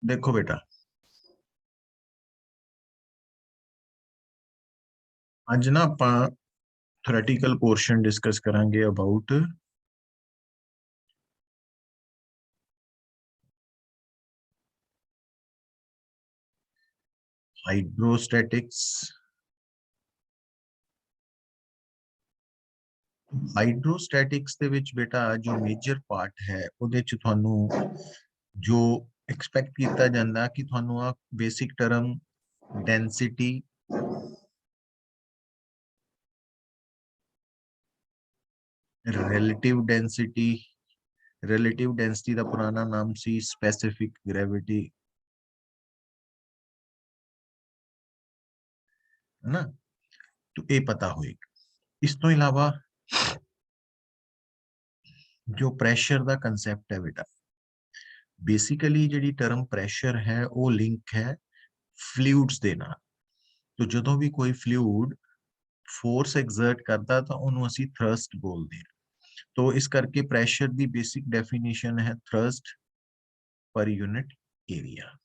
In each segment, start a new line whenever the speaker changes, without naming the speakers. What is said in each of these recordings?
देखो बेटा, आज ना ਆਪਾਂ थ्योरेटिकल पोर्शन डिस्कस करांगे अबाउट हाइड्रोस्टैटिक्स। हाइड्रोस्टैटिक्स ਦੇ ਵਿੱਚ ਬੇਟਾ ਜੋ ਮੇਜਰ ਪਾਰਟ ਹੈ ਉਹਦੇ ਚ ਤੁਹਾਨੂੰ ਜੋ ਐਕਸਪੈਕਟ ਕੀਤਾ ਜਾਂਦਾ ਕਿ ਤੁਹਾਨੂੰ ਆ basic term density, relative density ਦਾ ਪੁਰਾਣਾ ਨਾਮ ਸੀ ਸਪੈਸਿਫਿਕ ਗ੍ਰੈਵਿਟੀ, है ना। तो ये पता होएगा। इस तो इलावा जो प्रेशर का कंसैप्ट है बेटा, बेसिकली जी टर्म प्रेशर है वो लिंक है फ्लूइड्स दे नाल। तो जो भी कोई फ्लूइड फोर्स एग्जर्ट करता तो उन्होंने असी थ्रस्ट बोलते हैं। तो इस करके प्रेशर की बेसिक डेफिनेशन है थ्रस्ट पर यूनिट एरिया।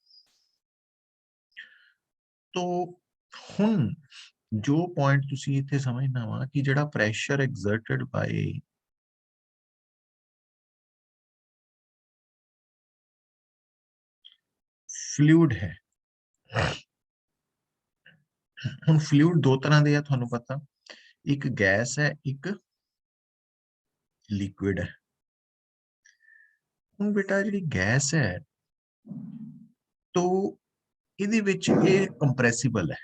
तो हुन जो पॉइंट तुसी इत्थे समझना वा कि जिहड़ा प्रेशर एग्जर्टेड बाय फ्लूइड है, हुन फ्लूइड दो तरह दे है तुहानू पता, एक गैस है एक लिक्विड है। हुन बेटा जी गैस है तो इहदे विच ये कंप्रेसिबल है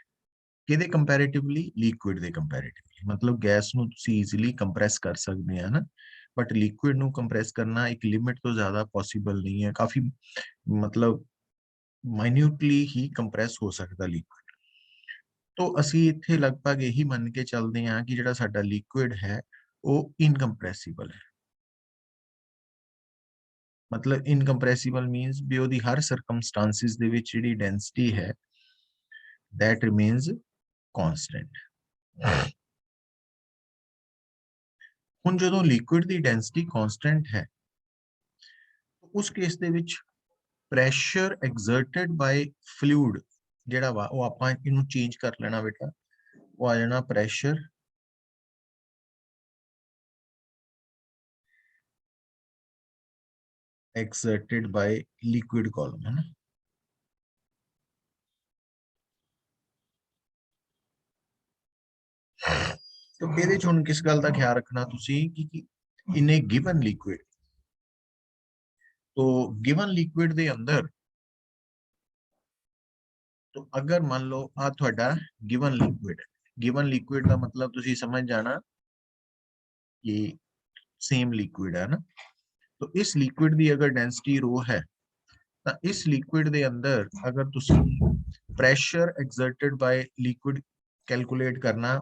किहदे कंपैरेटिवली, लिक्विड दे कंपैरेटिवली। मतलब गैस नू तुसी इजीली कंप्रेस कर सकते हैं ना, बट लिक्विड नू कंप्रेस करना एक लिमिट तो ज्यादा पॉसिबल नहीं है, काफी मतलब माइन्यूटली ही कंप्रेस हो सकता लिक्विड। तो असी इत्थे लगभग यही मन के चलते हैं कि जिहड़ा साडा लिक्विड है वो इनकंप्रेसिबल है। मतलब इनकंप्रेसिबल मीनस भी ओदी हर सर्कमस्टांसिस दे विच जिहड़ी डेंसिटी है दैट रिमेन्स कांस्टेंट। हुण जदों लिक्विड दी डेंसिटी कांस्टेंट है तो उस case they which pressure exerted by fluid जिहड़ा वा वो आपां इहनूं चेंज कर लेना बेटा, वो आ जाना pressure exerted by liquid column, है ना। तो ਇਹਦੇ ਚ ਹੁਣ किस गल का ख्याल रखना तुसी कि इन ए गिवन लिक्विड, तो गिवन लिक्विड दे अंदर तो अगर मान लो आ थोड़ा गिवन लिक्विड का मतलब तुसी समझ जाना कि सेम लिक्विड है ना। तो इस लिक्विड की अगर डेंसिटी रो है तो इस लिक्विड दे अंदर अगर तुसी pressure exerted by liquid calculate करना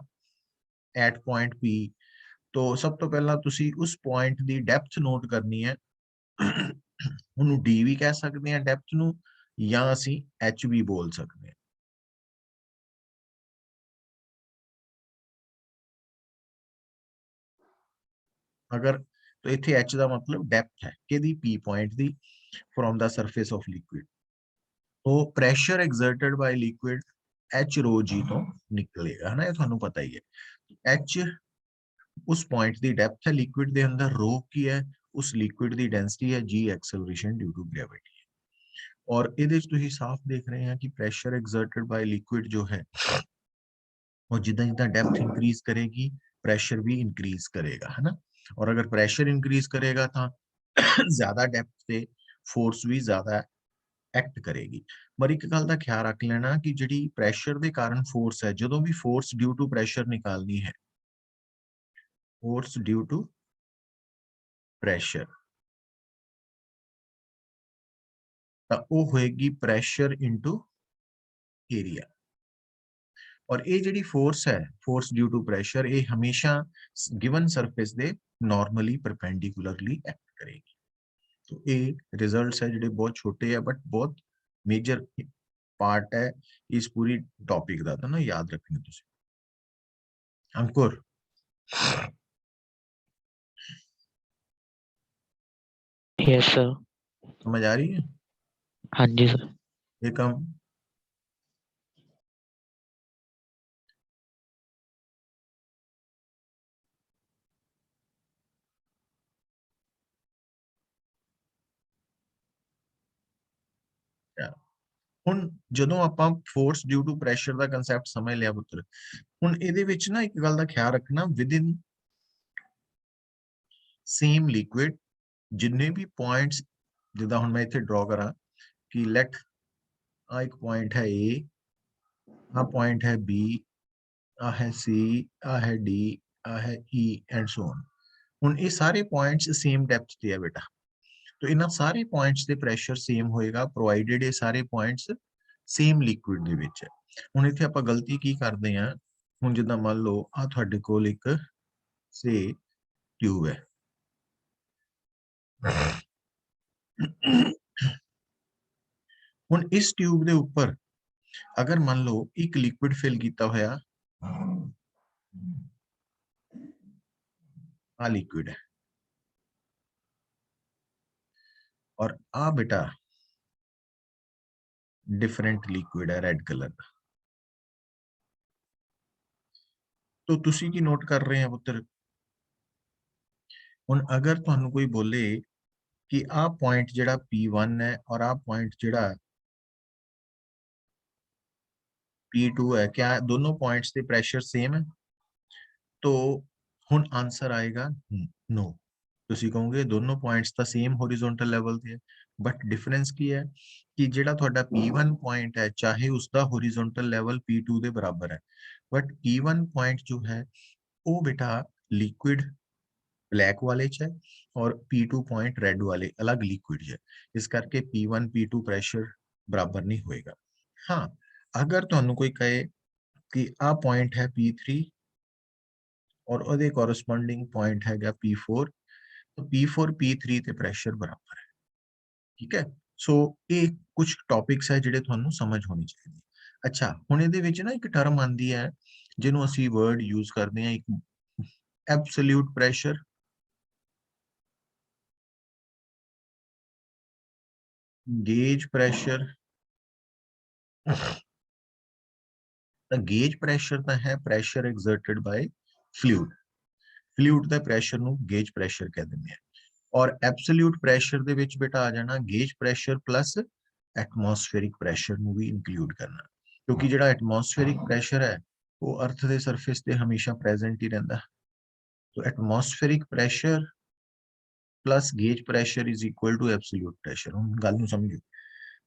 एट पॉइंट पी, तो सब तो पहला तुसी उस पॉइंट की डेप्थ नोट करनी है। उन्होंने डी भी कह सकते हैं डेप्थ नू, या असी एच भी बोल सकते हैं। अगर तो इत्थे एच का मतलब डेप्थ है कि पी पॉइंट दी from the surface of liquid. तो pressure exerted by liquid H rho G तो निकलेगा, है ना, ये थानू पता ही है। एच उस पॉइंट की डेप्थ है लिक्विड के अंदर, रो की है उस लिक्विड की डेंसिटी है, जी एक्सेलरेशन ड्यू टू ग्रेविटी। और ये साफ देख रहे हैं कि प्रेशर एक्सर्टेड बाय लिक्विड जो है वो जिदा जिदा डेप्थ इंक्रीज करेगी प्रेशर भी इंक्रीज करेगा, है ना। और अगर प्रेशर इंक्रीज करेगा तो ज्यादा डेप्थ पे फोर्स भी ज्यादा एक्ट करेगी। पर एक गल का ख्याल रख लेना कि जी प्रेशर के कारण फोर्स है, जो भी फोर्स ड्यू टू प्रेशर निकालनी है, फोर्स ड्यू टू प्रेशर, तो वो होएगी प्रेशर इनटू एरिया। और ये जी फोर्स है, फोर्स ड्यू टू प्रेशर, ये हमेशा given surface they normally perpendicularly act करेगी। तो ये रिजल्ट्स है जो बहुत छोटे है बट बहुत मेजर पार्ट है इस पूरी टॉपिक का, तो ना याद रखने तुसी। अंकुर
यस सर।
समझ आ रही है?
हाँ जी सर।
एकम ਹੁਣ ਜਦੋਂ ਆਪਾਂ ਫੋਰਸ ਡਿਊ ਟੂ ਪ੍ਰੈਸ਼ਰ ਦਾ ਕਨਸੈਪਟ ਸਮਝ ਲਿਆ ਪੁੱਤਰ, ਹੁਣ ਇਹਦੇ ਵਿੱਚ ਨਾ ਇੱਕ ਗੱਲ ਦਾ ਖਿਆਲ ਰੱਖਣਾ, ਵਿਦ ਇਨ ਸੇਮ ਲਿਕੁਇਡ ਜਿੰਨੇ ਵੀ ਪੁਆਇੰਟਸ, ਜਿੱਦਾਂ ਹੁਣ ਮੈਂ ਇੱਥੇ ਡਰਾ ਕਰਾਂ ਕਿ ਲੈਟ ਆ ਇੱਕ ਪੁਆਇੰਟ ਹੈ A, ਆ ਪੁਆਇੰਟ ਹੈ B, ਆ ਹੈ C, ਆ ਹੈ D, ਆ ਹੈ E ਐਂਡ ਸੋ ਔਨ। ਹੁਣ ਇਹ ਸਾਰੇ ਪੁਆਇੰਟਸ ਸੇਮ ਡੈਪਥ ਤੇ ਆ ਬੇਟਾ, तो ਇਹਨਾਂ ਸਾਰੇ ਪੁਆਇੰਟਸ ਦੇ ਪ੍ਰੈਸ਼ਰ ਸੇਮ ਹੋਏਗਾ ਪ੍ਰੋਵਾਈਡਡ ਇਹ ਸਾਰੇ ਪੁਆਇੰਟਸ ਸੇਮ ਲਿਕੁਇਡ ਦੇ ਵਿੱਚ ਹੈ। ਹੁਣ ਇੱਥੇ ਆਪਾਂ ਗਲਤੀ ਕੀ ਕਰਦੇ ਆ, ਹੁਣ ਜਿੱਦਾਂ ਮੰਨ ਲਓ ਆ ਤੁਹਾਡੇ ਕੋਲ ਇੱਕ ਸੇ ਟਿਊਬ ਹੈ, ਹੁਣ ਇਸ ਟਿਊਬ ਦੇ ਉੱਪਰ ਅਗਰ ਮੰਨ ਲਓ ਇੱਕ ਲਿਕੁਇਡ ਫਿਲ ਕੀਤਾ ਹੋਇਆ, ਆ ਲਿਕੁਇਡ ਹੈ और आ बेटा डिफरेंट लिक्विड है रेड कलर का। तो तुसी की नोट कर रहे हैं पुत्र, हुन अगर तुहानू कोई बोले कि आ पॉइंट जेड़ा P1 है और आ पॉइंट जेड़ा P2 है, क्या दोनों पॉइंट्स के प्रेशर सेम है? तो हुन आंसर आएगा नो। तुसी कहोगे दोनों पॉइंट्स ता सेम हॉरिजॉन्टल लेवल ते है, बट डिफरेंस की है कि जेड़ा तुहाडा P1 पॉइंट है चाहे उसका हॉरिजॉन्टल लेवल P2 के बराबर है, बट P1 पॉइंट जो है वो बेटा लिक्विड ब्लैक वाले च है और P2 पॉइंट रेड वाले अलग लिक्विड है, इस करके P1 P2 प्रेशर बराबर नहीं होएगा। हाँ, अगर तुहानू कोई कहे कि आ पॉइंट है P3 और ओदे कोरस्पोंडिंग पॉइंट हैगा P4, तो P4 P3 ते प्रेशर बराबर है। ठीक है, सो ये कुछ टॉपिक्स है जिहड़े तुहानू समझ होनी चाहिए। अच्छा, हुण इहदे विच ना एक टर्म आंदी है जिहनू असीं वर्ड यूज करदे हां, एक absolute pressure, gauge pressure. Gauge pressure ਤਾਂ ਹੈ ਪ੍ਰੈਸ਼ਰ ਐਗਜ਼ਰਟਡ ਬਾਈ ਫਲੂਇਡ, ਫਲੂਇਡ ਦਾ ਪ੍ਰੈਸ਼ਰ ਨੂੰ ਗੇਜ ਪ੍ਰੈਸ਼ਰ ਕਹਿ ਦਿੰਦੇ ਆ। ਔਰ ਐਬਸੋਲੂਟ ਪ੍ਰੈਸ਼ਰ ਦੇ ਵਿੱਚ ਬੇਟਾ ਆ ਜਾਣਾ ਗੇਜ ਪ੍ਰੈਸ਼ਰ ਪਲੱਸ ਐਟਮੋਸਫੇਰਿਕ ਪ੍ਰੈਸ਼ਰ ਨੂੰ ਵੀ ਇਨਕਲੂਡ ਕਰਨਾ, ਕਿਉਂਕਿ ਜਿਹੜਾ ਐਟਮੋਸਫੇਰਿਕ ਪ੍ਰੈਸ਼ਰ ਹੈ ਉਹ ਅਰਥ ਦੇ ਸਰਫੇਸ ਤੇ ਹਮੇਸ਼ਾ ਪ੍ਰੈਜ਼ੈਂਟ ਹੀ ਰਹਿੰਦਾ। तो atmospheric pressure plus gauge pressure is equal to absolute pressure. हम गल नूं समझो,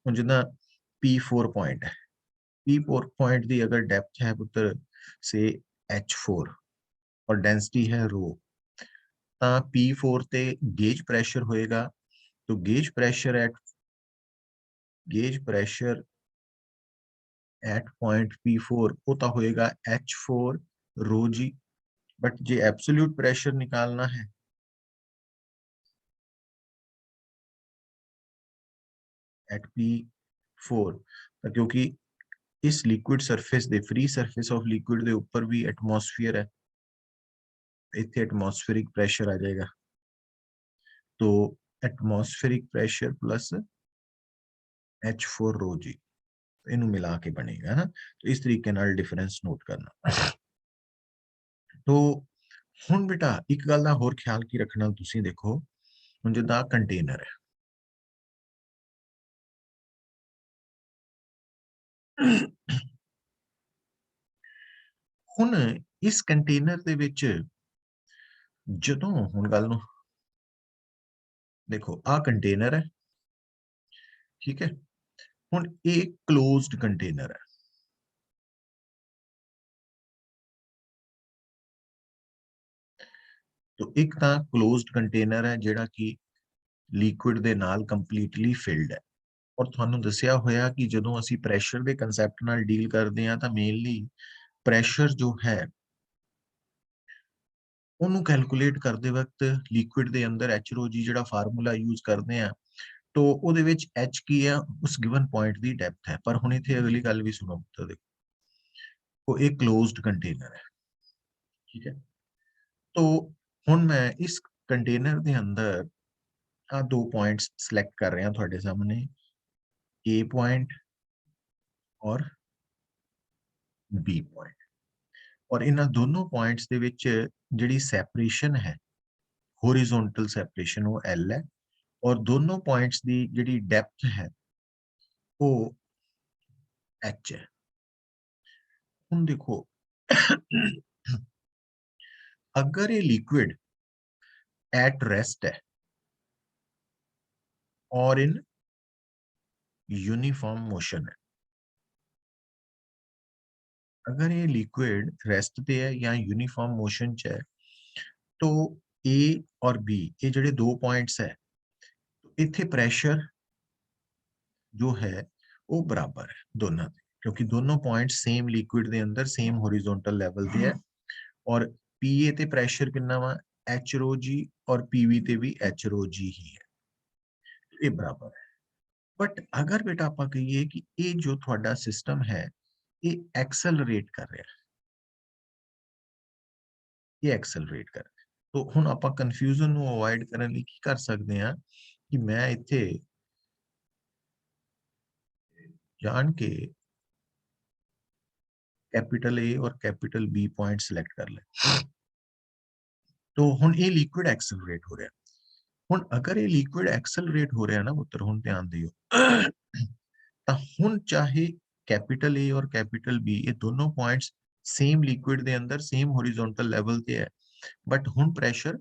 हुण जिद्दां P4 पॉइंट है, P4 पॉइंट की अगर डेप्थ है पुत्र से H4 और डेंसिटी है रो, तो P4 ते गेज प्रेशर होएगा, तो gauge pressure at point P4 वो तो होएगा H4 रो जी। बट जे एब्सोल्यूट प्रेशर निकालना है एट P4, क्योंकि इस लिक्विड सरफेस दे फ्री सरफेस ऑफ लिक्विड दे ऊपर भी एटमॉस्फेयर है, इतने एटमॉस्फेरिक प्रेशर आ जाएगा, तो atmospheric pressure plus H4 rho जी इनू मिला के बनेगा ना। तो इस तरीके नाल डिफरेंस नोट करना। तो हुण बेटा एक गल दा होर ख्याल की रखना, तुसीं देखो हुण जिद्दां कंटेनर है, हुण इस कंटेनर दे विच जदों हुण गल नूं देखो, आ कंटेनर है, ठीक है, हुण ये क्लोज्ड कंटेनर है, तो एक तां क्लोज्ड कंटेनर है जिहड़ा कि लिक्विड दे नाल कंप्लीटली फिल्ड है। और तुहानूं दस्सिया होया कि जदों असीं प्रैशर दे कंसैप्ट नाल डील करदे हां तां मेनली प्रैशर जो है ਉਹਨੂੰ ਕੈਲਕੂਲੇਟ ਕਰਦੇ ਵਕਤ ਲਿਕੁਇਡ ਦੇ ਅੰਦਰ HROG ਜਿਹੜਾ ਫਾਰਮੂਲਾ ਯੂਜ਼ ਕਰਦੇ ਆ, तो ਉਹਦੇ ਵਿੱਚ H ਕੀ ਹੈ ਉਸ ਗਿਵਨ ਪੁਆਇੰਟ ਦੀ ਡੈਪਥ ਹੈ। ਪਰ ਹੁਣ ਇੱਥੇ ਅਗਲੀ ਗੱਲ ਵੀ ਸੁਣੋ, ਤਾਂ देखो वो एक क्लोज्ड कंटेनर है, ठीक है, तो ਹੁਣ मैं इस कंटेनर ਦੇ ਅੰਦਰ ਆ ਦੋ ਪੁਆਇੰਟਸ ਸਿਲੈਕਟ ਕਰ ਰਿਹਾ ਤੁਹਾਡੇ ਸਾਹਮਣੇ, A पॉइंट और बी पॉइंट। और इन्हां दोनों पॉइंट्स दे विच जिहड़ी सैपरेशन है हॉरिजॉन्टल सैपरेशन वो एल है, और दोनों पॉइंट्स दी जिहड़ी डेप्थ है वो एच है। हुण देखो अगर ये लिक्विड एट रेस्ट है और इन यूनिफॉर्म मोशन है, अगर ये लिक्विड रेस्ट पे है या यूनिफॉर्म मोशन च है, तो ए और बी ये जिहड़े दो पॉइंट्स है, इत्थे प्रैशर जो है वो बराबर है दोनों दे, क्योंकि दोनों पॉइंट सेम लिक्विड दे अंदर सेम हॉरिजॉन्टल लेवल ते है। और पीए ते प्रैशर कितना वा एच रो जी, और पीवी ते भी एच रो जी ही है, ये बराबर है। बट अगर बेटा आप कहिए कि ये जो थोड़ा सिस्टम है ये एक्सेलरेट कर रहा है, ये एक्सेलरेट कर रहा है, तो हुण आपां कन्फ्यूजन ਨੂੰ ਅਵੋਇਡ ਕਰਨ ਲਈ ਕੀ ਕਰ ਸਕਦੇ ਹਾਂ ਕਿ ਮੈਂ ਇੱਥੇ ਜਾਣ ਕੇ कैपिटल ए और कैपिटल बी पॉइंट सिलेक्ट कर ले। तो हुण ये लिक्विड एक्सेलरेट हो रहा है। हुण अगर ये लिक्विड एक्सेलरेट हो रहा है ना पुत्र, हुण ध्यान दियो तो हुण चाहे कैपिटल ए और कैपिटल बी ये दोनों पॉइंट्स सेम लिक्विड दे अंदर सेम हॉरिजॉन्टल लेवल ते है, बट हुण प्रेशर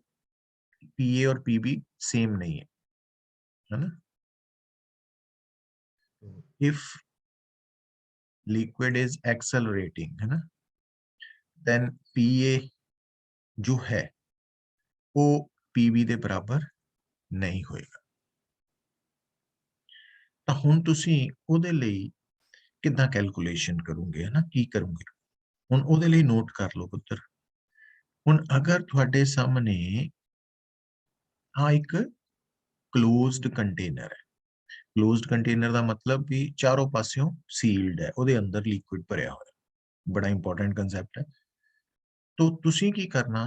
पीए और पीबी सेम नहीं है ना। इफ लिक्विड इज एक्सेलरेटिंग है ना, देन पीए जो है वो पीबी दे बराबर नहीं होएगा। तो हुण तुसीं ओहदे लई किद्दां कैलकुलेशन करोगे है ना, की करोगे? हुण ओहदे लई नोट कर लो पुत्र। हुण अगर तुहाडे सामने एक क्लोज्ड कंटेनर है, क्लोज्ड कंटेनर का मतलब भी चारों पासियों सील्ड है, ਉਹਦੇ अंदर लिक्विड भरिया होया, बड़ा इंपॉर्टेंट कंसैप्ट है। तो तुसीं की करना,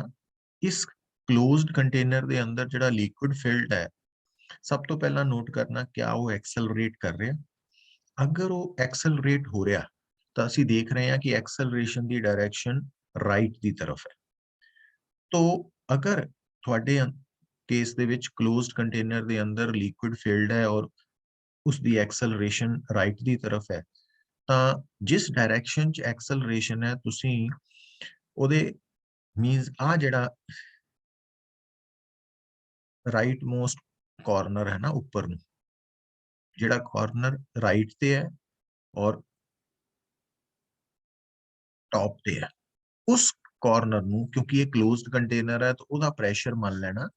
इस क्लोज्ड कंटेनर के अंदर जिहड़ा लिक्विड फिल्ड है, सब तो पहला नोट करना क्या वो एक्सेलरेट कर रहा है। अगर वो एक्सेलरेट हो रहा तो ਅਸੀਂ देख रहे हैं कि एक्सेलरेशन की डायरेक्शन राइट की तरफ है। तो अगर थोड़े केस दे विच क्लोज्ड कंटेनर के अंदर लिक्विड फिल्ड है और उसकी एक्सेलरेशन राइट की तरफ है, तो जिस डायरेक्शन च एक्सेलरेशन है तुसी ओदे मींस आ जिहड़ा राइट मोस्ट कॉर्नर है ना ऊपर नूं, जिहड़ा कॉर्नर राइट ते है और टॉप ते है, उस कॉर्नर नूं क्योंकि ये क्लोज्ड कंटेनर है तो ओदा प्रेशर मान लेना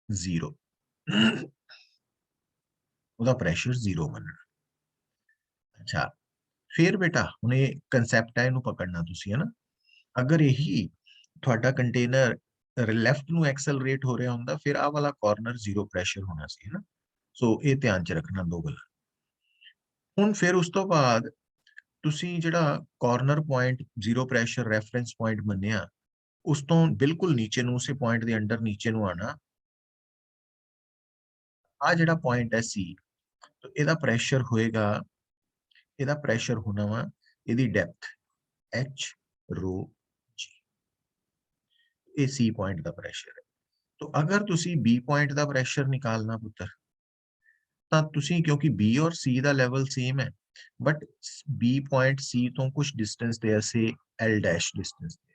0 ओदा प्रेशर 0 मनना। अच्छा, फिर बेटा हुण ये कंसैप्ट है, इहनूं पकड़ना तुसीं है ना। अगर यही तुहाडा कंटेनर लेफ्ट नूं एक्सेलरेट हो रहा हुंदा, फिर आ वाला कॉर्नर 0 प्रेशर होना सी है ना। सो ये ध्यान च रखना दो गल्लां। हुण फिर उस तो बाद तुसीं जिहड़ा corner point 0 pressure reference point मन्निया, उस तो बिल्कुल नीचे नूं उसे पॉइंट दे अंडर नीचे नूं आना, आ जिहड़ा पॉइंट है सी, तो इहदा प्रेशर होएगा, इहदा प्रेशर होना वा इहदी डेप्थ एच रो जी, ये सी पॉइंट का प्रेशर है। तो अगर तुसी बी पॉइंट का प्रेशर निकालना पुत्र, तो तुसी क्योंकि बी और सी का लेवल सेम है, बट बी पॉइंट सी तो कुछ डिस्टेंस ते ऐसे एल डैश डिस्टेंस ते,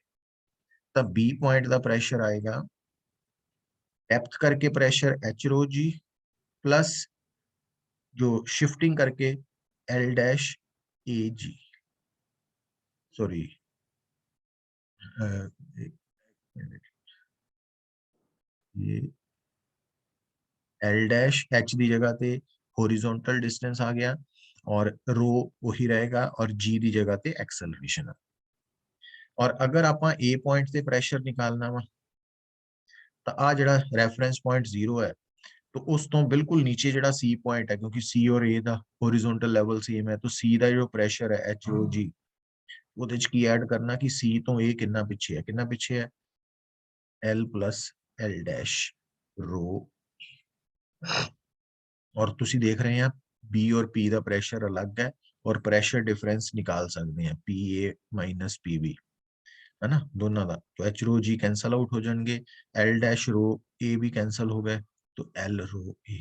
तब बी पॉइंट का प्रेशर आएगा डेप्थ करके प्रेशर एच रो जी प्लस जो शिफ्टिंग करके एल डैश ए जी, सॉरी ये एल डैश एच की जगह पे हॉरिजॉन्टल डिस्टेंस आ गया और रो वही रहेगा और जी की जगह पे एक्सेलरेशन। और अगर आप ए पॉइंट से प्रेशर निकालना वा, तो आ जड़ा रेफरेंस पॉइंट 0 है, तो उस तो बिल्कुल नीचे जड़ा सी पॉइंट है, क्योंकि सी और ए का हॉरिजॉन्टल लेवल सेम है, तो सी का जो प्रेशर है एच रो जी, ਉਹਦੇ ਚ ਕੀ ऐड करना कि सी तो ए कितना पिछे है, कितना पिछे है एल प्लस एल डैश रो। और तुसी देख रहे हैं बी और पी का प्रेशर अलग है, और ਪ੍ਰੈਸ਼ਰ डिफरेंस निकाल सकते हैं PA माइनस PB, है ना, दोनों का। तो H rho G cancel out हो जाएंगे, L डैश रो A भी कैंसल हो गए, तो L रो A।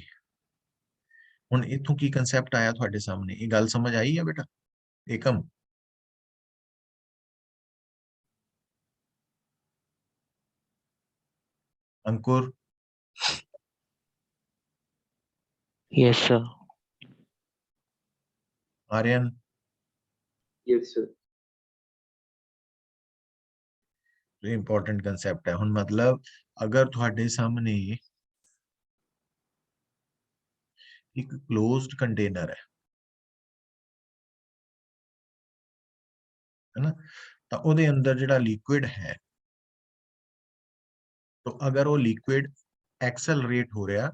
ਹੁਣ इथों की कंसेप्ट आया ਤੁਹਾਡੇ सामने, ये गल समझ आई है बेटा Ekam? Ankur,
Yes, sir.
Aryan,
Yes, sir.
ये इंपॉर्टेंट कंसेप्ट है। हुन मतलब अगर ਤੁਹਾਡੇ सामने एक क्लोज्ड कंटेनर है ना, तो ਉਹਦੇ अंदर ਜਿਹੜਾ लिक्विड है, तो अगर वो लिक्विड एक्सेलरेट हो रहा,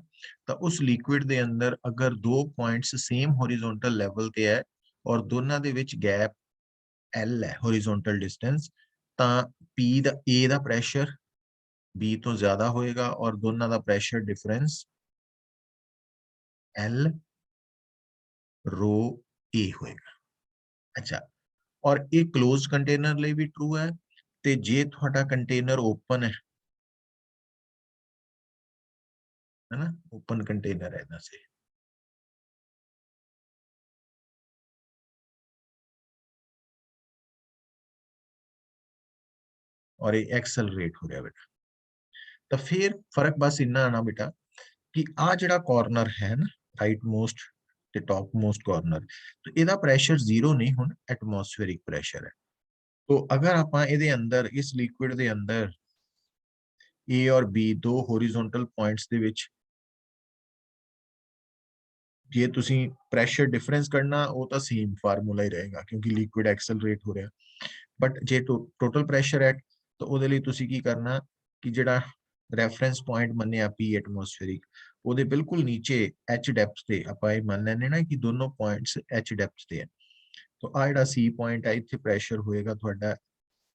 तो उस लिक्विड दे अंदर अगर दो पॉइंट्स सेम हॉरिजॉन्टल लेवल ते है और दोनों दे विच गैप L है, हॉरिजॉन्टल डिस्टेंस, तो P दा A दा प्रेशर B तो ज्यादा होएगा और दोनों दा प्रेशर डिफरेंस L रो A होएगा। अच्छा, और एक क्लोज कंटेनर ਲਈ भी ट्रू है, ते जे ਤੁਹਾਡਾ कंटेनर ओपन है ना, ओपन कंटेनर है इधर से, और ये एक्सेलरेट हो रहा है बेटा, तो फिर फर्क बस इन्ना आना बेटा कि आ जड़ा कॉर्नर है ना, राइट मोस्ट ते टॉप मोस्ट कॉर्नर, तो ਇਹਦਾ प्रेशर जीरो नहीं, हुन एटमॉस्फेरिक प्रेशर है। तो अगर आप ਇਹਦੇ अंदर इस लिक्विड ਦੇ अंदर A और B दो हॉरिजॉन्टल पॉइंट्स ਦੇ ਵਿੱਚ ਜੇ ਤੁਸੀਂ ਪ੍ਰੈਸ਼ਰ ਡਿਫਰੈਂਸ ਕਰਨਾ, ਉਹ ਤਾਂ ਸੇਮ ਫਾਰਮੂਲਾ ਹੀ ਰਹੇਗਾ ਕਿਉਂਕਿ ਲਿਕੁਇਡ ਐਕਸਲਰੇਟ ਹੋ ਰਿਹਾ। ਬਟ ਜੇ ਟੋਟਲ ਪ੍ਰੈਸ਼ਰ ਹੈ ਤਾਂ ਉਹਦੇ ਲਈ ਤੁਸੀਂ ਕੀ ਕਰਨਾ ਕਿ ਜਿਹੜਾ ਰੈਫਰੈਂਸ ਪੁਆਇੰਟ ਮੰਨਿਆ P ਐਟਮੋਸਫੇਰਿਕ, ਉਹਦੇ ਬਿਲਕੁਲ ਨੀਚੇ H ਡੈਪਥ ਤੇ ਆਪਾਂ ਇਹ ਮੰਨ ਲੈਣੇ ਨਾ ਕਿ ਦੋਨੋਂ ਪੁਆਇੰਟਸ H ਡੈਪਥ ਤੇ ਹੈ। ਤਾਂ ਆ ਜਿਹੜਾ C ਪੁਆਇੰਟ ਹੈ, ਇੱਥੇ ਪ੍ਰੈਸ਼ਰ ਹੋਏਗਾ ਤੁਹਾਡਾ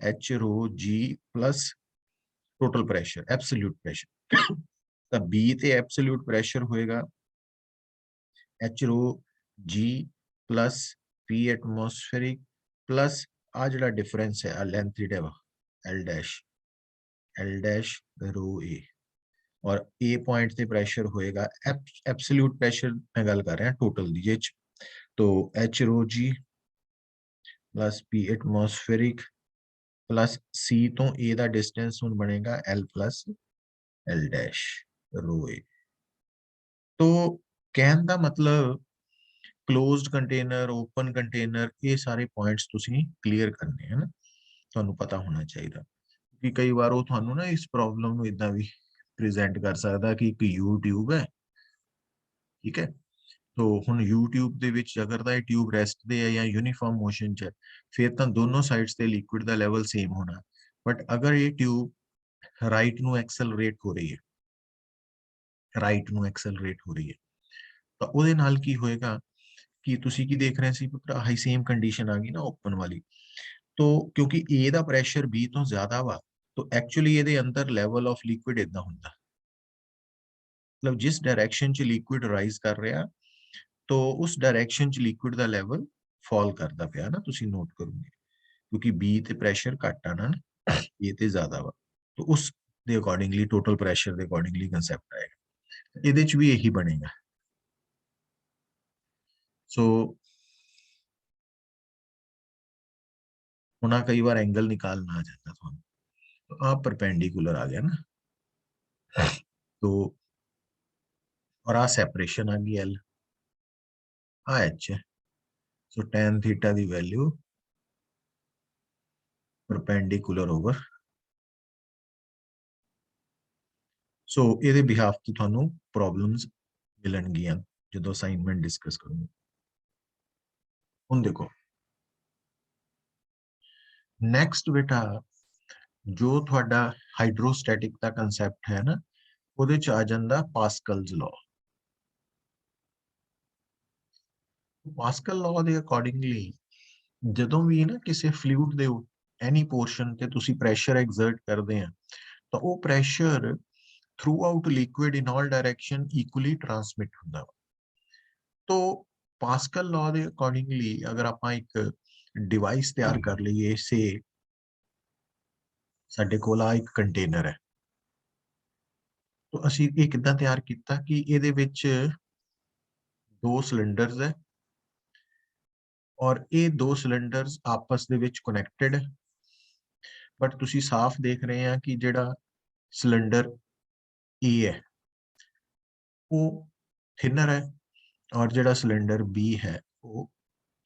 H rho G plus total pressure, absolute pressure. ਤਾਂ B ਤੇ ਐਬਸੋਲੂਟ ਪ੍ਰੈਸ਼ਰ ਹੋਏਗਾ H rho G plus P atmospheric plus आ जड़ा डिफरेंस है length L dash rho A, और A पॉइंट ते प्रेशर होएगा एब्सोल्यूट प्रेशर मैं गल कर रहा टोटल दी जेच, तो H rho G plus P atmospheric plus C तो A दा डिस्टेंस हुन बनेगा L प्लस L डैश रो A। तो कहने का मतलब क्लोज्ड कंटेनर, ओपन कंटेनर, ये सारे पॉइंट्स तुसी क्लियर करने है ना, ਤੁਹਾਨੂੰ पता होना चाहिए कि कई बार वो ਤੁਹਾਨੂੰ ना इस प्रॉब्लम ਨੂੰ इदां भी प्रेजेंट कर सकदा कि एक YouTube है, ठीक है, तो ਹੁਣ YouTube ਦੇ ਵਿੱਚ ਅਗਰ ਤਾਂ ਇਹ ਟਿਊਬ ਰੈਸਟ ਤੇ ਹੈ ਜਾਂ यूनिफॉर्म मोशन ਚ ਹੈ, ਫਿਰ ਤਾਂ ਦੋਨੋਂ ਸਾਈਡਸ ਤੇ ਲਿਕੁਇਡ ਦਾ ਲੈਵਲ ਸੇਮ ਹੋਣਾ। ਬਟ ਅਗਰ ਇਹ ਟਿਊਬ ਰਾਈਟ ਨੂੰ ਐਕਸਲਰੇਟ ਹੋ ਰਹੀ ਹੈ, ਰਾਈਟ ਨੂੰ ਐਕਸਲਰੇਟ ਹੋ ਰਹੀ ਹੈ, ਤਾਂ ਉਹਦੇ ਨਾਲ ਕੀ ਹੋਏਗਾ कि तुसी की देख रहे सी पुत्रा, हाई सेम कंडीशन आ गई ना ओपन वाली, तो क्योंकि ए दा प्रेशर B तो ज्यादा वा, तो एक्चुअली ਇਹਦੇ अंदर लेवल ऑफ लिक्विड इदा ਹੁੰਦਾ, मतलब जिस डायरेक्शन च लिक्विड राइज कर रहा, तो उस डायरेक्शन च लिक्विड ਦਾ ਲੈਵਲ ਫਾਲ ਕਰਦਾ ਪਿਆ ਨਾ, ਤੁਸੀਂ ਨੋਟ ਕਰੋਗੇ क्योंकि B ਤੇ ਪ੍ਰੈਸ਼ਰ ਘੱਟ ਆ ਨਾ, A ਤੇ ਜ਼ਿਆਦਾ ਵਾ, तो उस ਦੇ ਅਕੋਰਡਿੰਗਲੀ ਟੋਟਲ ਪ੍ਰੈਸ਼ਰ ਦੇ ਅਕੋਰਡਿੰਗਲੀ ਕਨਸੈਪਟ ਆਏਗਾ, ਇਹਦੇ ਚ ਵੀ ਇਹੀ ਬਣੇਗਾ। सो होना कई बार एंगल निकालना आ जाता था, तो आप परपेंडिकुलर आ गया ना, तो और आ सेपरेशन आ गई L, आ H है, सो tan थीटा दी वैल्यू परपेंडिकुलर ओवर, सो ਇਹਦੇ ਬਿਹਾਫ ਤੇ ਤੁਹਾਨੂੰ ਪ੍ਰੋਬਲਮਸ ਮਿਲਣਗੀਆਂ ਜਦੋਂ ਅਸਾਈਨਮੈਂਟ ਡਿਸਕਸ ਕਰਾਂਗੇ। ਹੁਣ ਦੇਖੋ ਨੈਕਸਟ ਬੇਟਾ, ਜੋ ਤੁਹਾਡਾ ਹਾਈਡਰੋਸਟੈਟਿਕ ਦਾ ਕਨਸੈਪਟ ਹੈ ਨਾ, ਉਹਦੇ ਚ ਆ ਜਾਂਦਾ ਪਾਸਕਲਸ ਲਾਅ। ਪਾਸਕਲ ਲਾਅ ਦੇ ਅਕੋਰਡਿੰਗਲੀ ਜਦੋਂ ਵੀ ਨਾ ਕਿਸੇ ਫਲੂਇਡ ਦੇ ਐਨੀ ਪੋਰਸ਼ਨ ਤੇ ਤੁਸੀਂ ਪ੍ਰੈਸ਼ਰ ਐਗਜ਼ਰਟ ਕਰਦੇ ਆ, ਤਾਂ ਉਹ pressure through out liquid in all direction equally transmit होता है। तो ਪਾਸਕਲ ਲਾਅ ਦੇ ਅਕੋਰਡਿੰਗਲੀ ਅਗਰ ਆਪਾਂ ਇੱਕ ਡਿਵਾਈਸ ਤਿਆਰ ਕਰ ਲਈਏ, ਸੇ ਸਾਡੇ ਕੋਲ ਆ ਇੱਕ ਕੰਟੇਨਰ ਹੈ, ਤਾਂ ਅਸੀਂ ਇਹ ਕਿੱਦਾਂ ਤਿਆਰ ਕੀਤਾ ਕਿ ਇਹਦੇ ਵਿੱਚ 2 ਸਿਲੰਡਰਸ ਹੈ ਔਰ ਇਹ 2 ਸਿਲੰਡਰਸ ਆਪਸ ਦੇ ਵਿੱਚ ਕਨੈਕਟਡ ਹੈ, ਬਟ ਤੁਸੀਂ ਸਾਫ਼ ਦੇਖ ਰਹੇ ਆ ਕਿ ਜਿਹੜਾ ਸਿਲੰਡਰ A ਹੈ ਉਹ ਥਿਨਰ ਹੈ ਔਰ ਜਿਹੜਾ ਸਿਲੰਡਰ B ਹੈ ਉਹ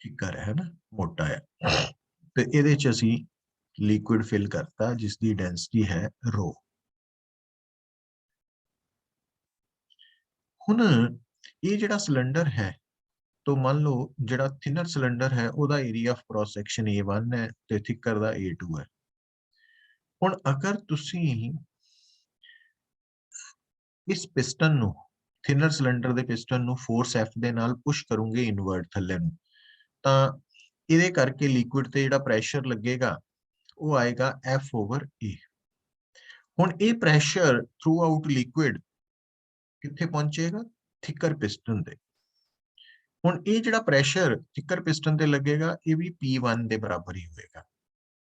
ਥਿਕਰ ਹੈ ਨਾ, ਮੋਟਾ ਹੈ। ਤੇ ਇਹਦੇ ਚ ਅਸੀਂ ਲਿਕੁਇਡ ਫਿਲ ਕਰਤਾ ਜਿਸ ਦੀ ਡੈਂਸਿਟੀ ਹੈ ρ। ਹੁਣ ਇਹ ਜਿਹੜਾ ਸਿਲੰਡਰ ਹੈ, तो मान लो ਜਿਹੜਾ ਥਿਨਰ ਸਿਲੰਡਰ ਹੈ ਉਹਦਾ area of cross section A1 ਹੈ ਤੇ ਥਿਕਰ ਦਾ A2 ਹੈ। ਹੁਣ ਅਗਰ ਤੁਸੀਂ ਇਸ ਪਿਸਟਨ ਨੂੰ, ਥਿਨਰ ਸਿਲੰਡਰ ਦੇ ਪਿਸਟਨ ਨੂੰ ਫੋਰਸ F ਦੇ ਨਾਲ ਪੁਸ਼ ਕਰੋਗੇ ਇਨਵਰਟ ਥੱਲੇ ਨੂੰ, ਤਾਂ ਇਹਦੇ ਕਰਕੇ ਲਿਕੁਇਡ ਤੇ ਜਿਹੜਾ ਪ੍ਰੈਸ਼ਰ ਲੱਗੇਗਾ ਉਹ ਆਏਗਾ F/A। ਹੁਣ ਇਹ ਪ੍ਰੈਸ਼ਰ ਥਰੂ ਆਊਟ ਲਿਕੁਇਡ ਕਿੱਥੇ ਪਹੁੰਚੇਗਾ? ਥਿਕਰ ਪਿਸਟਨ ਤੇ। ਹੁਣ ਇਹ ਜਿਹੜਾ ਪ੍ਰੈਸ਼ਰ ਥਿਕਰ ਪਿਸਟਨ ਤੇ ਲੱਗੇਗਾ ਇਹ ਵੀ P1 ਦੇ ਬਰਾਬਰ ਹੀ ਹੋਏਗਾ।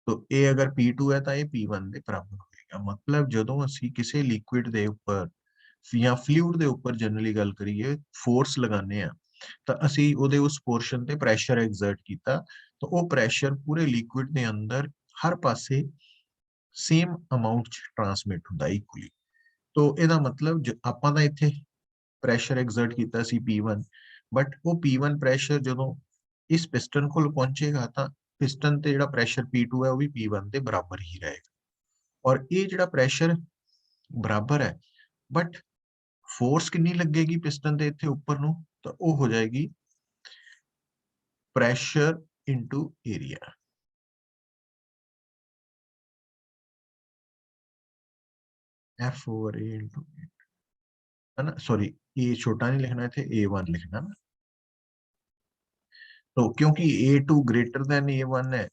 ਤੋ ਇਹ ਅਗਰ P2 ਹੈ ਤਾਂ ਇਹ P1 ਦੇ ਬਰਾਬਰ ਹੋਏਗਾ। ਮਤਲਬ ਜਦੋਂ ਅਸੀਂ ਕਿਸੇ ਲਿਕੁਇਡ ਦੇ ਉੱਪਰ ਜਾਂ ਫਲੂਇਡ ਦੇ ਉੱਪਰ ਜਨਰਲੀ ਗੱਲ ਕਰੀਏ ਫੋਰਸ ਲਗਾਉਂਦੇ ਆ ਤਾਂ ਅਸੀਂ ਉਹਦੇ ਉਸ ਪੋਰਸ਼ਨ ਤੇ ਪ੍ਰੈਸ਼ਰ ਐਗਜ਼ਰਟ ਕੀਤਾ, ਤਾਂ ਉਹ ਪ੍ਰੈਸ਼ਰ ਪੂਰੇ ਲਿਕੁਇਡ ਦੇ ਅੰਦਰ ਹਰ ਪਾਸੇ ਸੇਮ ਅਮਾਉਂਟ ਚ ਟ੍ਰਾਂਸਮਿਟ ਹੁੰਦਾ ਇਕੁਅਲੀ। ਤੋ ਇਹਦਾ ਮਤਲਬ ਆਪਾਂ ਤਾਂ ਇੱਥੇ ਪ੍ਰੈਸ਼ਰ ਐਗਜ਼ਰਟ ਕੀਤਾ ਸੀ P1, ਬਟ ਉਹ P1 ਪ੍ਰੈਸ਼ਰ ਜਦੋਂ ਇਸ ਪਿਸਟਨ ਕੋਲ ਪਹੁੰਚੇਗਾ ਤਾਂ ਪਿਸਟਨ ਤੇ ਜਿਹੜਾ ਪ੍ਰੈਸ਼ਰ P2 ਹੈ ਉਹ ਵੀ P1 ਦੇ ਬਰਾਬਰ ਹੀ ਰਹੇਗਾ। ਔਰ ਇਹ ਜਿਹੜਾ ਪ੍ਰੈਸ਼ਰ ਬਰਾਬਰ ਹੈ, ਬਟ ਫੋਰਸ ਕਿੰਨੀ ਲੱਗੇਗੀ ਪਿਸਟਨ ਦੇ ਇੱਥੇ ਉੱਪਰ ਨੂੰ, ਤਾਂ ਉਹ ਹੋ ਜਾਏਗੀ pressure into area. F/A into, है ना, सॉरी ए छोटा नहीं लिखना थे, A1 लिखना ना। तो क्योंकि A2 ग्रेटर देन A1 है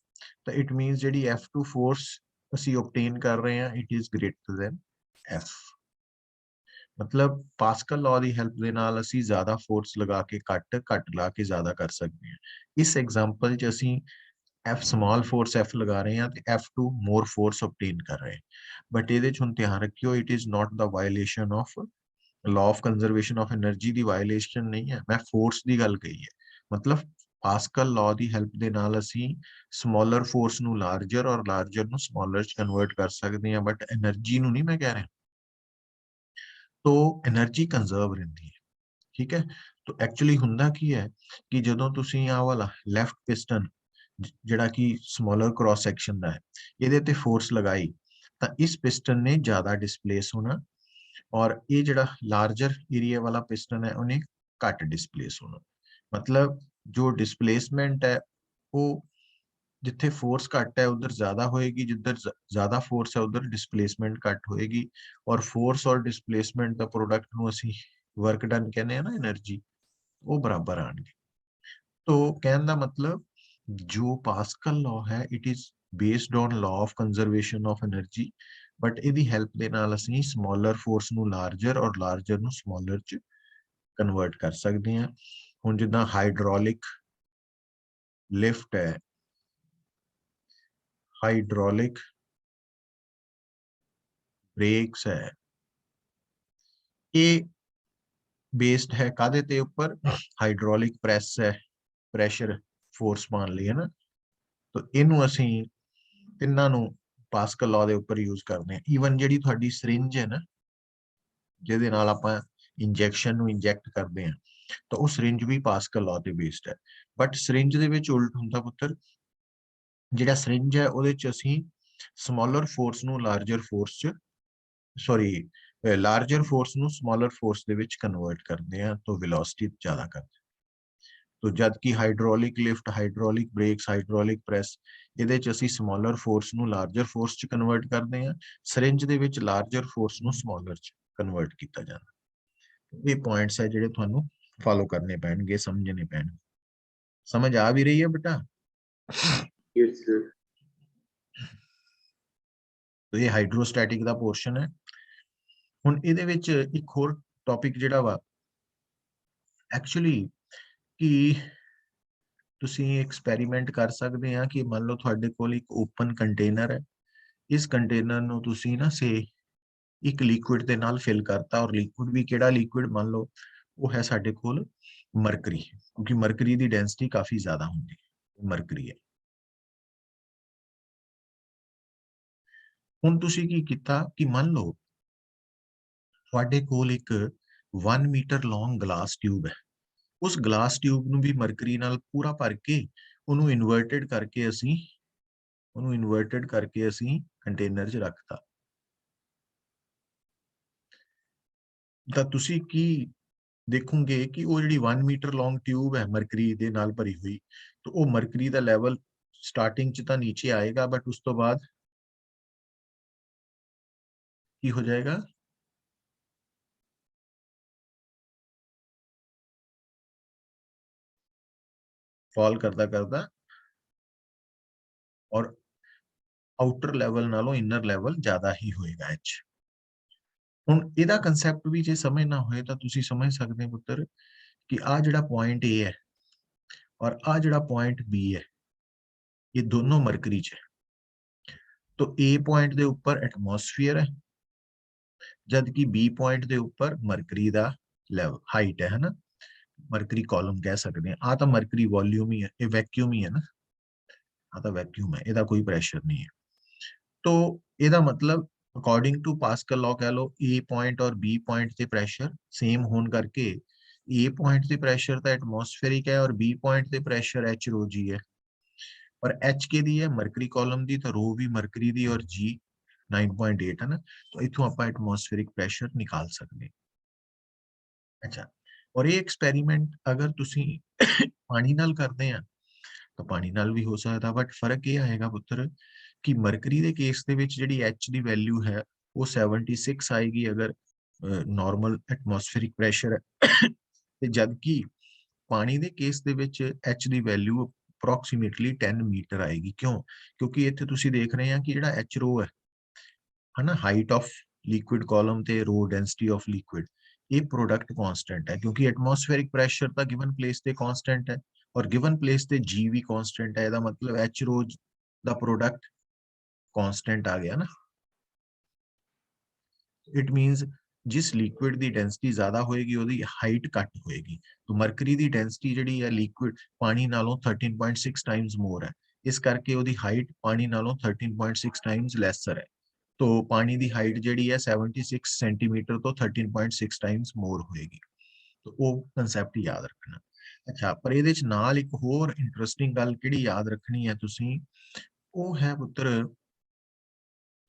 तो इट मींस ਜਿਹੜੀ F2 फोर्स ਅਸੀਂ obtain ਕਰ ਰਹੇ ਹਾਂ it is greater than F। ਮਤਲਬ ਪਾਸਕਲ ਲਾਅ ਦੀ ਹੈਲਪ ਦੇ ਨਾਲ ਅਸੀਂ ਜ਼ਿਆਦਾ ਫੋਰਸ ਲਗਾ ਕੇ ਘੱਟ ਲਾ ਕੇ ਜ਼ਿਆਦਾ ਕਰ ਸਕਦੇ ਹਾਂ। ਇਸ ਐਗਜ਼ਾਮਪਲ 'ਚ ਅਸੀਂ F small force F ਲਗਾ ਰਹੇ ਹਾਂ ਤੇ F2 more force obtain ਕਰ ਰਹੇ ਹਾਂ। ਬਟ ਇਹਦੇ 'ਚ ਹੁਣ ਧਿਆਨ ਰੱਖਿਓ it is not the violation of law of conservation of energy the violation ਨਹੀਂ ਹੈ, ਮੈਂ ਫੋਰਸ ਦੀ ਗੱਲ ਕਹੀ ਹੈ। ਮਤਲਬ ਪਾਸਕਲ ਲਾਅ ਦੀ ਹੈਲਪ ਦੇ ਨਾਲ ਅਸੀਂ ਸਮਾਲਰ ਫੋਰਸ ਨੂੰ ਲਾਰਜਰ ਔਰ ਲਾਰਜਰ ਨੂੰ ਸਮਾਲਰ ਚ ਕਨਵਰਟ ਕਰ ਸਕਦੇ ਹਾਂ, ਬਟ એનર્ਜੀ ਨੂੰ ਨਹੀਂ ਮੈਂ ਕਹਿ ਰਿਹਾ। ਤੋ એનર્ਜੀ ਕੰਜ਼ਰਵ ਰਹਿੰਦੀ ਹੈ, ਠੀਕ ਹੈ। ਤੋ ਐਕਚੁਅਲੀ ਹੁੰਦਾ ਕੀ ਹੈ ਕਿ ਜਦੋਂ ਤੁਸੀਂ ਆਹ ਵਾਲਾ ਲੈਫਟ ਪਿਸਟਨ ਜਿਹੜਾ ਕਿ ਸਮਾਲਰ ਕ੍ਰਾਸ ਸੈਕਸ਼ਨ ਦਾ ਹੈ ਇਹਦੇ ਤੇ ਫੋਰਸ ਲਗਾਈ ਤਾਂ ਇਸ ਪਿਸਟਨ ਨੇ ਜ਼ਿਆਦਾ ਡਿਸਪਲੇਸ ਹੋਣਾ ਔਰ ਇਹ ਜਿਹੜਾ ਲਾਰਜਰ ਏਰੀਆ ਵਾਲਾ ਪਿਸਟਨ ਹੈ ਉਹਨੇ ਘੱਟ ਡਿਸਪਲੇਸ ਹੋਣਾ। मतलब जो डिस्प्लेसमेंट है वो जिथे फोर्स घट है उधर ज्यादा होएगी, जिधर ज्यादा फोर्स है उधर डिस्प्लेसमेंट घट होएगी। और फोर्स और डिस्प्लेसमेंट का प्रोडक्ट ਨੂੰ ਅਸੀਂ वर्क डन कहने हैं ना एनर्जी, वो बराबर आएंगे। तो कहने का मतलब जो पास्कल लॉ है it is based on law of conservation of energy, but ਇਹਦੀ ਹੈਲਪ ਦੇ ਨਾਲ ਅਸੀਂ ਸਮਾਲਰ ਫੋਰਸ ਨੂੰ ਲਾਰਜਰ ਔਰ ਲਾਰਜਰ ਨੂੰ ਸਮਾਲਰ ਚ ਕਨਵਰਟ ਕਰ ਸਕਦੇ ਹਾਂ। ਹੁਣ ਜਿੱਦਾਂ ਹਾਈਡ੍ਰੋਲਿਕ ਲਿਫਟ ਹੈ, ਹਾਈਡ੍ਰੋਲਿਕ ਬ੍ਰੇਕਸ ਹੈ, ਇਹ ਬੇਸਡ ਹੈ ਕਾਦੇ ਤੇ ਉੱਪਰ? ਹਾਈਡ੍ਰੋਲਿਕ ਪ੍ਰੈਸ ਹੈ, ਪ੍ਰੈਸ਼ਰ ਫੋਰਸ ਪਾਉਣ ਲਈ, ਹੈ ਨਾ। ਤਾਂ ਇਹਨੂੰ ਅਸੀਂ ਤਿੰਨਾਂ ਨੂੰ ਪਾਸਕਲ ਲਾਅ ਦੇ ਉੱਪਰ ਯੂਜ਼ ਕਰਦੇ ਹਾਂ। ਈਵਨ ਜਿਹੜੀ ਤੁਹਾਡੀ ਸਰਿੰਜ ਹੈ ਨਾ ਜਿਹਦੇ ਨਾਲ ਆਪਾਂ ਇੰਜੈਕਸ਼ਨ ਨੂੰ ਇੰਜੈਕਟ ਕਰਦੇ ਹਾਂ ਤਾਂ ਉਹ ਸਰਿੰਜ ਵੀ ਪਾਸਕਲ ਲਾਅ ਤੇ ਬੇਸਡ ਹੈ। ਬਟ ਸਰਿੰਜ ਦੇ ਵਿੱਚ ਉਲਟ ਹੁੰਦਾ ਪੁੱਤਰ, ਜਿਹੜਾ ਸਰਿੰਜ ਹੈ ਉਹਦੇ ਚ ਅਸੀਂ ਸਮਾਲਰ ਫੋਰਸ ਨੂੰ ਲਾਰਜਰ ਫੋਰਸ ਚ ਸੌਰੀ ਲਾਰਜਰ ਫੋਰਸ ਨੂੰ ਸਮਾਲਰ ਫੋਰਸ ਦੇ ਵਿੱਚ ਕਨਵਰਟ ਕਰਦੇ ਹਾਂ ਤਾਂ ਵੈਲੋਸਿਟੀ ਜ਼ਿਆਦਾ ਕਰਦੇ। तो जद कि hydraulic lift, hydraulic breaks, hydraulic press ਇਹਦੇ ਚ ਅਸੀਂ ਸਮਾਲਰ ਫੋਰਸ ਨੂੰ ਲਾਰਜਰ ਫੋਰਸ ਚ ਕਨਵਰਟ ਕਰਦੇ ਹਾਂ, ਸਰਿੰਜ ਦੇ ਵਿੱਚ ਲਾਰਜਰ ਫੋਰਸ ਨੂੰ ਸਮਾਲਰ ਚ ਕਨਵਰਟ ਕੀਤਾ ਜਾਂਦਾ। ਇਹ ਪੁਆਇੰਟਸ ਹੈ ਜਿਹੜੇ ਤੁਹਾਨੂੰ ਫਾਲੋ ਕਰਨੇ ਪੈਣਗੇ, ਸਮਝਣੇ ਪੈਣਗੇ। ਸਮਝ ਆ ਵੀ ਰਹੀ ਹੈ ਬੇਟਾ?
Yes, sir.
तो ਇਹ ਹਾਈਡਰੋਸਟੈਟਿਕ ਦਾ ਪੋਰਸ਼ਨ ਹੈ। ਹੁਣ ਇਹਦੇ ਵਿੱਚ ਇੱਕ ਹੋਰ ਟੌਪਿਕ ਜਿਹੜਾ ਵਾ ਐਕਚੁਅਲੀ ਕਿ ਤੁਸੀਂ ਐਕਸਪੈਰੀਮੈਂਟ ਕਰ ਸਕਦੇ ਆ ਕਿ ਮੰਨ ਲਓ ਤੁਹਾਡੇ ਕੋਲ ਇੱਕ ਓਪਨ ਕੰਟੇਨਰ ਹੈ, ਇਸ ਕੰਟੇਨਰ ਨੂੰ ਤੁਸੀਂ ਨਾ ਸੇ ਇੱਕ ਲਿਕੁਇਡ ਦੇ ਨਾਲ ਫਿਲ ਕਰਤਾ, ਔਰ ਲਿਕੁਇਡ ਵੀ ਕਿਹੜਾ ਲਿਕੁਇਡ ਮੰਨ ਲਓ ਉਹ ਹੈ ਸਾਡੇ ਕੋਲ ਮਰਕਰੀ, ਕਿਉਂਕਿ ਮਰਕਰੀ ਦੀ ਡੈਂਸਿਟੀ ਕਾਫੀ ਜ਼ਿਆਦਾ ਹੁੰਦੀ ਹੈ, ਮਰਕਰੀ ਹੈ। ਹੁਣ ਤੁਸੀਂ ਕੀ ਕੀਤਾ ਕਿ ਮੰਨ ਲਓ ਤੁਹਾਡੇ ਕੋਲ ਇੱਕ 1 ਮੀਟਰ ਲੌਂਗ ਗਲਾਸ ਟਿਊਬ ਹੈ, ਉਸ ਗਲਾਸ ਟਿਊਬ ਨੂੰ ਵੀ ਮਰਕਰੀ ਨਾਲ ਪੂਰਾ ਭਰ ਕੇ ਉਹਨੂੰ ਇਨਵਰਟਡ ਕਰਕੇ ਅਸੀਂ ਕੰਟੇਨਰ 'ਚ ਰੱਖਤਾ। ਤਾਂ ਤੁਸੀਂ ਕੀ ਦੇਖੋਗੇ ਕਿ ਉਹ ਜਿਹੜੀ 1 ਮੀਟਰ ਲੌਂਗ ਟਿਊਬ ਹੈ ਮਰਕਰੀ ਦੇ ਨਾਲ ਭਰੀ ਹੋਈ, ਤਾਂ ਉਹ ਮਰਕਰੀ ਦਾ ਲੈਵਲ ਸਟਾਰਟਿੰਗ 'ਚ ਤਾਂ ਨੀਚੇ ਆਏਗਾ, ਬਟ ਉਸ ਤੋਂ ਬਾਅਦ ਕੀ ਹੋ ਜਾਏਗਾ, ਫਾਲ ਕਰਦਾ ਕਰਦਾ ਔਰ ਆਊਟਰ ਲੈਵਲ ਨਾਲੋਂ ਇਨਰ ਲੈਵਲ ਜ਼ਿਆਦਾ ਹੀ ਹੋਏਗਾ ਐਚ। ਹੁਣ ਇਹਦਾ ਕੰਸੈਪਟ ਵੀ ਜੇ ਸਮਝਣਾ ਹੋਏ ਤਾਂ ਤੁਸੀਂ ਸਮਝ ਸਕਦੇ ਹੋ ਪੁੱਤਰ ਕਿ ਆ ਜਿਹੜਾ ਪੁਆਇੰਟ A ਹੈ ਔਰ ਆ ਜਿਹੜਾ ਪੁਆਇੰਟ B ਹੈ, ਇਹ ਦੋਨੋਂ ਮਰਕਰੀ 'ਚ ਹੈ। तो A पॉइंट ਦੇ ਉੱਪਰ ਐਟਮੋਸਫੀਅਰ ਹੈ, ਜਦ ਕਿ B ਪੁਆਇੰਟ ਦੇ ਉੱਪਰ ਮਰਕਰੀ ਦਾ ਲੈਵਲ ਹਾਈਟ ਹੈ ਨਾ, ਮਰਕਰੀ ਕਾਲਮ ਕਹਿ ਸਕਦੇ ਆ। ਆ ਤਾਂ ਮਰਕਰੀ ਵੋਲਿਊਮ ਹੀ ਹੈ, ਇਹ ਵੈਕਿਊਮ ਹੀ ਹੈ ਨਾ, ਆ ਤਾਂ ਵੈਕਿਊਮ ਹੈ, ਇਹਦਾ ਕੋਈ ਪ੍ਰੈਸ਼ਰ ਨਹੀਂ ਹੈ। तो ਇਹਦਾ ਮਤਲਬ ਅਕੋਰਡਿੰਗ ਟੂ ਪਾਸਕਲ ਲਾਅ ਕਹ ਲਓ A ਪੁਆਇੰਟ ਔਰ B ਪੁਆਇੰਟ ਤੇ ਪ੍ਰੈਸ਼ਰ ਸੇਮ ਹੋਣ ਕਰਕੇ A ਪੁਆਇੰਟ ਤੇ ਪ੍ਰੈਸ਼ਰ ਤਾਂ ਐਟਮੋਸਫੇਰਿਕ ਹੈ ਔਰ B ਪੁਆਇੰਟ ਤੇ ਪ੍ਰੈਸ਼ਰ H rho G ਹੈ, और H के दी है मरकरी कॉलम दी, तो रो भी मरकरी दी और G 9.8 है ना, तो इथों आप एटमॉस्फेरिक प्रेशर निकाल सकते हैं। अच्छा, और ये एक्सपेरिमेंट अगर तुसी पानी नाल करते हैं तो पानी नाल भी हो सकता, बट फर्क ये आएगा पुत्र कि मरकरी दे केस दे विच जिहड़ी H दी वैल्यू है वो 76 आएगी अगर नॉर्मल एटमॉस्फेरिक प्रेशर है, ते जबकि पानी दे केस दे विच H दी वैल्यू अप्रोक्सीमेटली 10 मीटर आएगी। क्यों? क्योंकि इत्थे तुसी देख रहे हैं कि जिहड़ा H रो है ना, हाइट ऑफ लिक्विड कॉलम ते रो डेंसिटी ऑफ लिक्विड, ये प्रोडक्ट कांस्टेंट है क्योंकि एटमॉस्फेरिक प्रेशर तो गिवन प्लेस ते कांस्टेंट है और गिवन प्लेस ते G भी कांस्टेंट है। ਇਹਦਾ मतलब H रो दा प्रोडक्ट कांस्टेंट आ गया ना। इट मींस जिस लिक्विड दी डेंसिटी ज्यादा होएगी ਉਹਦੀ हाइट घट होएगी। तो मरकरी दी डेंसिटी ਜਿਹੜੀ ਹੈ लिक्विड पानी नालों 13.6 टाइम्स मोर है, इस करके ਉਹਦੀ हाइट पानी नालों 13.6 टाइम्स लेसर है। तो पानी दी हाइट ਜਿਹੜੀ है 76 सेंटीमीटर तो 13.6 टाइम्स मोर होएगी। तो वो कंसेप्ट याद रखना। अच्छा, पर ਇਹਦੇ ਚ ਨਾਲ ਇੱਕ ਹੋਰ ਇੰਟਰਸਟਿੰਗ ਗੱਲ ਕਿਹੜੀ ਯਾਦ ਰੱਖਣੀ ਹੈ ਤੁਸੀਂ, ਉਹ ਹੈ ਪੁੱਤਰ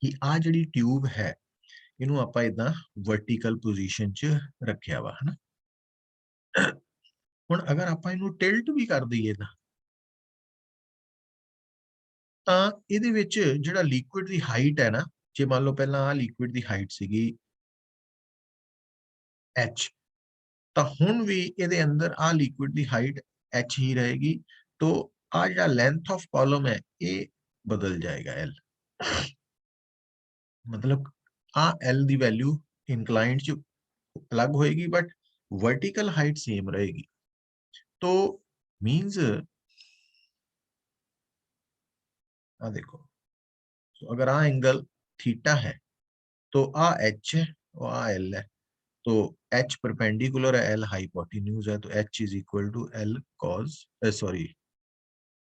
ਕਿ ਆ ਜਿਹੜੀ ਟਿਊਬ ਹੈ ਇਹਨੂੰ ਆਪਾਂ ਇਦਾਂ ਵਰਟੀਕਲ ਪੋਜੀਸ਼ਨ 'ਚ ਰੱਖਿਆ ਵਾ ਹਨਾ। ਹੁਣ ਅਗਰ ਆਪਾਂ ਇਹਨੂੰ ਟਿਲਟ ਵੀ ਕਰ ਦਈਏ ਨਾ ਤਾਂ ਇਹਦੇ ਵਿੱਚ ਜਿਹੜਾ ਲਿਕੁਇਡ ਦੀ ਹਾਈਟ ਹੈ ਨਾ, ਜੇ ਮੰਨ ਲਓ ਪਹਿਲਾਂ ਆ ਲਿਕੁਇਡ ਦੀ ਹਾਈਟ ਸੀਗੀ h, ਤਾਂ ਹੁਣ ਵੀ ਇਹਦੇ ਅੰਦਰ ਆ ਲਿਕੁਇਡ ਦੀ ਹਾਈਟ h ਹੀ ਰਹੇਗੀ। तो ਆ ਜਿਹੜਾ ਲੈਂਥ ਆਫ ਕਾਲਮ ਹੈ ਇਹ ਬਦਲ ਜਾਏਗਾ l, मतलब आ L ਦੀ वैल्यू इंक्लाइंड ਚ अलग होएगी बट वर्टिकल हाइट सेम रहेगी। तो मींस आ देखो, तो अगर आ एंगल थीटा है तो आ H है और आ L है, तो H परपेंडिकुलर है, L हाइपोटेन्यूज है, तो H is equal to L cos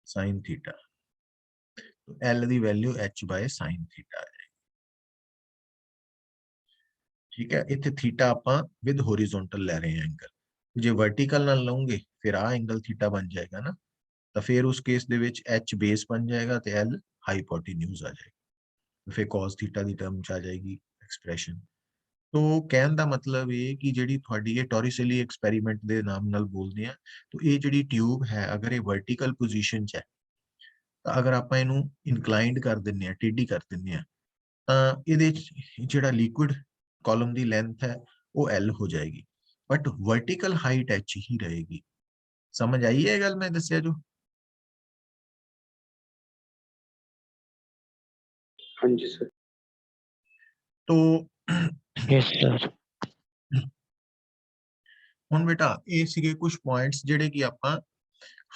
sine theta. तो L दी value H by sine theta है। ठीक है, इतने थीटा ਆਪਾਂ विद हॉरिजॉन्टल ले रहे हैं एंगल, जे वर्टिकल ना लऊंगे फिर आ एंगल थीटा बन जाएगा ना, तो फिर उस केस ਦੇ ਵਿੱਚ H बेस बन जाएगा तो L हाइपोटेन्यूज आ जाएगा, फिर cos थीटा ਦੀ टर्म ਚ आ जाएगी एक्सप्रेशन। तो कहने ਦਾ मतलब ਇਹ ਕਿ ਜਿਹੜੀ ਤੁਹਾਡੀ ਇਹ ਟੋਰਿਸੈਲੀ ਐਕਸਪੈਰੀਮੈਂਟ ਦੇ ਨਾਮ ਨਾਲ ਬੋਲਦੇ ਆ, तो ਇਹ ਜਿਹੜੀ ਟਿਊਬ ਹੈ ਅਗਰ ਇਹ वर्टिकल पोजीशन ਚ ਹੈ ਤਾਂ ਅਗਰ ਆਪਾਂ ਇਹਨੂੰ ਇਨਕਲਾਈਨਡ ਕਰ ਦਿੰਨੇ ਆ, ਟੇਢੀ ਕਰ ਦਿੰਨੇ ਆ, ਤਾਂ ਇਹਦੇ ਜਿਹੜਾ ਲਿਕੁਇਡ कॉलम की लेंथ है वो L हो जाएगी बट वर्टिकल हाइट H ही रहेगी। समझ आई है गल मैं दसिया जो?
हाँ जी सर।
तो
यस सर।
ਹੁਣ ਬੇਟਾ ਇਹ ਸੀਗੇ ਕੁਝ ਪੁਆਇੰਟਸ ਜਿਹੜੇ ਕਿ ਆਪਾਂ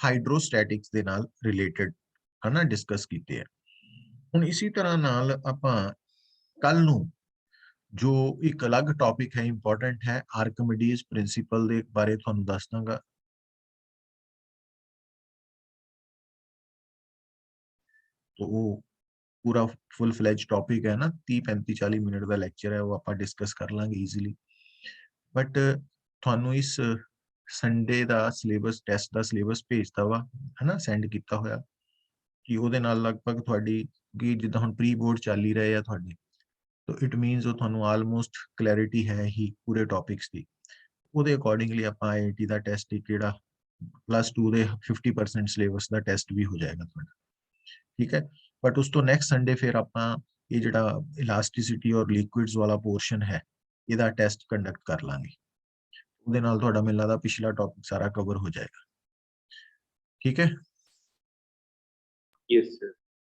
ਹਾਈਡਰੋਸਟੈਟਿਕਸ ਦੇ ਨਾਲ ਰਿਲੇਟਡ ਹਨਾ ਡਿਸਕਸ ਕੀਤੇ ਆ। ਹੁਣ ਇਸੇ ਤਰ੍ਹਾਂ ਨਾਲ ਆਪਾਂ ਕੱਲ ਨੂੰ ਜੋ ਇੱਕ ਅਲੱਗ ਟੌਪਿਕ ਹੈ ਇੰਪੋਰਟੈਂਟ ਹੈ ਆਰਕਮੀਡੀਜ਼ ਪ੍ਰਿੰਸੀਪਲ ਦੇ ਬਾਰੇ ਤੁਹਾਨੂੰ ਦੱਸ ਦਾਂਗਾ। तो वो पूरा फुल फ्लैज टॉपिक है ना 30-35-40 मिनट का लेक्चर है वो आप डिस्कस कर लांगे इजीली। बट थानू इस संडे ਦਾ ਸਿਲੇਬਸ ਟੈਸਟ ਦਾ ਸਿਲੇਬਸ ਭੇਜਤਾ ਵਾ ਹਨਾ ਸੈਂਡ ਕੀਤਾ ਹੋਇਆ ਕਿ ਉਹਦੇ ਨਾਲ ਲਗਭਗ ਤੁਹਾਡੀ ਕਿ ਜਿੱਦਾਂ ਹੁਣ ਪ੍ਰੀ ਬੋਰਡ ਚੱਲ ਹੀ ਰਹੇ ਆ ਤੁਹਾਡੇ तो इट मीन्स ਉਹ ਤੁਹਾਨੂੰ ਆਲਮੋਸਟ ਕਲੈਰਿਟੀ ਹੈ ਹੀ ਪੂਰੇ ਟੌਪਿਕਸ ਦੀ। ਉਹਦੇ ਅਕੋਰਡਿੰਗਲੀ ਆਪਾਂ ਆਈਆਈਟੀ ਦਾ ਟੈਸਟ ਜਿਹੜਾ +2 ਦੇ 50% ਸਿਲੇਬਸ ਦਾ ਟੈਸਟ ਵੀ ਹੋ ਜਾਏਗਾ ਤੁਹਾਡਾ, ਠੀਕ ਹੈ। ਬਟ ਉਸ ਤੋਂ ਨੈਕਸਟ ਸੰਡੇ ਫਿਰ ਆਪਾਂ ਇਹ ਜਿਹੜਾ ਇਲਾਸਟਿਸਿਟੀ ਔਰ ਲਿਕੁਇਡਸ ਵਾਲਾ ਪੋਰਸ਼ਨ ਹੈ ਇਹਦਾ ਟੈਸਟ ਕੰਡਕਟ ਕਰ ਲਾਂਗੇ। ਉਹਦੇ ਨਾਲ ਤੁਹਾਡਾ ਮੈਨੂੰ ਲੱਗਦਾ ਪਿਛਲਾ ਟੌਪਿਕ ਸਾਰਾ ਕਵਰ ਹੋ ਜਾਏਗਾ, ਠੀਕ ਹੈ।
Yes, sir.